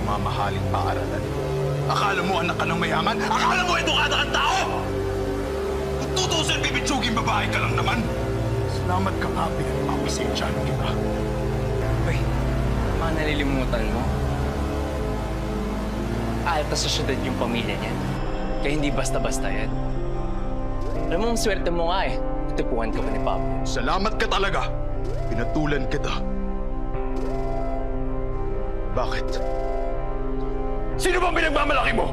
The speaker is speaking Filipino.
mamahaling paaralan. Akala mo anak ka ng mayaman? Akala mo edukada kang tao? Kung tutusin, bibitsugin babae ka lang naman. Salamat ka nga, pinagpapasensyahan kita. Uy, mga nalilimutan mo. Alta sa syudad yung pamilya niya. Kaya hindi basta-basta yan. Alam mo, ang swerte mo nga eh. Tutupuan ka pa ni Pablo. Salamat ka talaga. Pinatulan kita. Bakit? Sino bang pinagmamalaki mo?